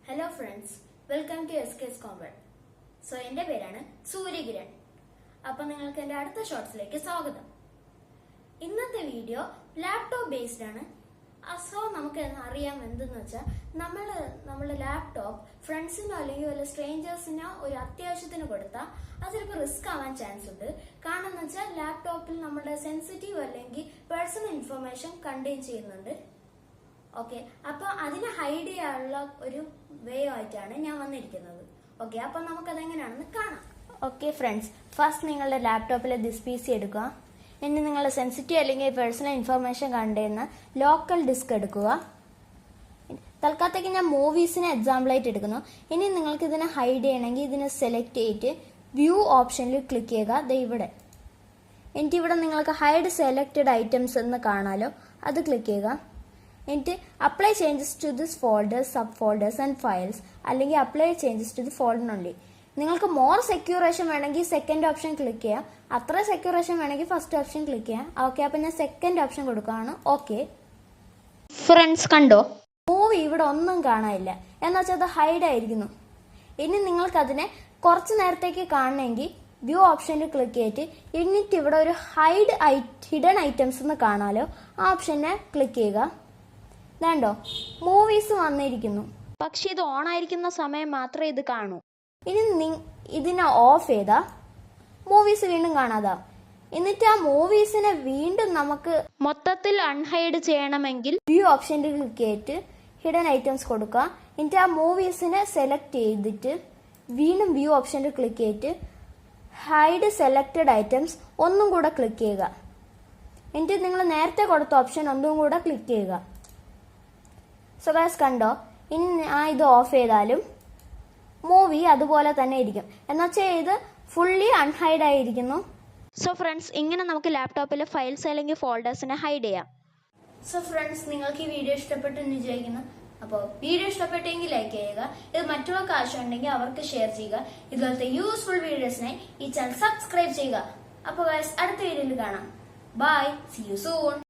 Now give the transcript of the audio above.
Hello friends, welcome to എസ്കേസ് കോംബർട്ട്. So എന്റെ പേരാണ് സൂര്യകിരൺ. അപ്പൊ നിങ്ങൾക്ക് എന്റെ അടുത്ത ഷോർട്സിലേക്ക് സ്വാഗതം. ഇന്നത്തെ വീഡിയോ ലാപ്ടോപ്പ് ബേസ്ഡ് ആണ്. സോ നമുക്ക് അറിയാം എന്തെന്ന് വെച്ചാൽ നമ്മുടെ ലാപ്ടോപ്പ് ഫ്രണ്ട്സിനോ അല്ലെങ്കിൽ വല്ല സ്ട്രേഞ്ചേഴ്സിനോ ഒരു അത്യാവശ്യത്തിന് കൊടുത്താൽ അത് ചിലപ്പോൾ റിസ്ക് ആവാൻ ചാൻസ് ഉണ്ട്. കാരണം എന്ന് വെച്ചാൽ ലാപ്ടോപ്പിൽ നമ്മുടെ സെൻസിറ്റീവ് അല്ലെങ്കിൽ പേഴ്സണൽ ഇൻഫർമേഷൻ കണ്ടെയ്ൻ ചെയ്യുന്നുണ്ട്. ഓക്കെ, അപ്പൊ അതിനെ ഹൈഡ് ചെയ്യാനുള്ള ഒരു വേ ആയിട്ടാണ് ഞാൻ വന്നിരിക്കുന്നത്. ഓക്കെ, അപ്പൊ നമുക്കതെങ്ങനെയാണെന്ന് കാണാം. ഓക്കെ ഫ്രണ്ട്സ്, ഫസ്റ്റ് നിങ്ങളുടെ ലാപ്ടോപ്പിലെ ദിസ് PC എടുക്കുക. ഇനി നിങ്ങളുടെ സെൻസിറ്റീവ് അല്ലെങ്കിൽ പേഴ്സണൽ ഇൻഫർമേഷൻ കണ്ടെയ്യുന്ന ലോക്കൽ ഡിസ്ക് എടുക്കുക. തൽക്കാലത്തേക്ക് ഞാൻ മൂവീസിനെ എക്സാമ്പിളായിട്ട് എടുക്കുന്നു. ഇനി നിങ്ങൾക്ക് ഇതിനെ ഹൈഡ് ചെയ്യണമെങ്കിൽ ഇതിനെ സെലക്ട് ചെയ്തിട്ട് വ്യൂ ഓപ്ഷനിൽ ക്ലിക്ക് ചെയ്യുക. ദേ ഇവിടെ എന്നിട്ട് ഇവിടെ നിങ്ങൾക്ക് ഹൈഡ് സെലക്റ്റഡ് ഐറ്റംസ് എന്ന് കാണാലോ, അത് ക്ലിക്ക് ചെയ്യുക. എന്നിട്ട് apply changes to this folders, sub folders and files, അല്ലെങ്കിൽ apply changes to the folder only. നിങ്ങൾക്ക് മോർ സെക്യൂറേഷൻ വേണമെങ്കിൽ സെക്കൻഡ് ഓപ്ഷൻ ക്ലിക്ക് ചെയ്യാം. അത്ര സെക്യൂറേഷൻ വേണമെങ്കിൽ ഫസ്റ്റ് ഓപ്ഷൻ ക്ലിക്ക് ചെയ്യാം. ഓക്കെ, അപ്പൊ ഞാൻ സെക്കൻഡ് ഓപ്ഷൻ കൊടുക്കുകയാണ്. ഓക്കെ ഫ്രണ്ട്സ്, കണ്ടോ മൂവി ഇവിടെ ഒന്നും കാണാനില്ല, എന്ന് വെച്ചാൽ അത് ഹൈഡ് ആയിരിക്കുന്നു. ഇനി നിങ്ങൾക്ക് അതിനെ കുറച്ച് നേരത്തേക്ക് കാണണമെങ്കിൽ വ്യൂ ഓപ്ഷനിൽ ക്ലിക്ക് ചെയ്തിട്ട് എന്നിട്ട് ഇവിടെ ഒരു ഹിഡൻ ഐറ്റംസ് എന്ന് കാണാലോ, ആ ഓപ്ഷനെ ക്ലിക്ക് ചെയ്യുക. വേണ്ടോ, മൂവീസ് വന്നിരിക്കുന്നു, പക്ഷെ ഇത് ഓൺ ആയിരിക്കുന്ന സമയം മാത്രമേ ഇത് കാണൂ. ഇനി ഇതിനെ ഓഫ് ചെയ്താ മൂവീസ് വീണ്ടും കാണാതാ. എന്നിട്ട് ആ മൂവീസിനെ വീണ്ടും നമുക്ക് മൊത്തത്തിൽ അൺഹൈഡ് ചെയ്യണമെങ്കിൽ വ്യൂ ഓപ്ഷനിൽ ക്ലിക്ക് ചെയ്തിട്ട് ഹിഡൻ ഐറ്റംസ് കൊടുക്കുക. എന്നിട്ട് ആ മൂവീസിനെ സെലക്ട് ചെയ്തിട്ട് വീണ്ടും വ്യൂ ഓപ്ഷനിൽ ക്ലിക്ക് ചെയ്തിട്ട് ഹൈഡ് സെലക്റ്റഡ് ഐറ്റംസ് ഒന്നും കൂടെ ക്ലിക്ക് ചെയ്യുക. എന്നിട്ട് നിങ്ങൾ നേരത്തെ കൊടുത്ത ഓപ്ഷൻ ഒന്നും കൂടെ ക്ലിക്ക് ചെയ്യുക. സോ ഗൈസ്, കണ്ടോ, ഇനി ഇത് ഓഫ് ചെയ്താലും മൂവി അതുപോലെ തന്നെ ഇരിക്കും, എന്നുവെച്ചാൽ ഇത് ഫുള്ളി അൺഹൈഡ് ആയിരിക്കുന്നു. സോ ഫ്രണ്ട്സ്, ഇങ്ങനെ നമുക്ക് ലാപ്ടോപ്പിലെ ഫയൽസ് അല്ലെങ്കിൽ ഫോൾഡേഴ്സിനെ ഹൈഡ് ചെയ്യാം. സോ ഫ്രണ്ട്സ്, നിങ്ങൾക്ക് ഈ വീഡിയോ ഇഷ്ടപ്പെട്ടു എന്ന് വിചാരിക്കുന്നു. അപ്പോൾ വീഡിയോ ഇഷ്ടപ്പെട്ടെങ്കിൽ ലൈക്ക് ചെയ്യുക. ഇത് മറ്റുള്ളവർക്ക് ആവശ്യമുണ്ടെങ്കിൽ അവർക്ക് ഷെയർ ചെയ്യുക. ഇതുപോലത്തെ യൂസ്ഫുൾ വീഡിയോസിനായി ഈ ചാനൽ സബ്സ്ക്രൈബ് ചെയ്യുക. അപ്പോൾ ഗൈസ്, അടുത്ത വീഡിയോയിൽ കാണാം. Bye, see you soon.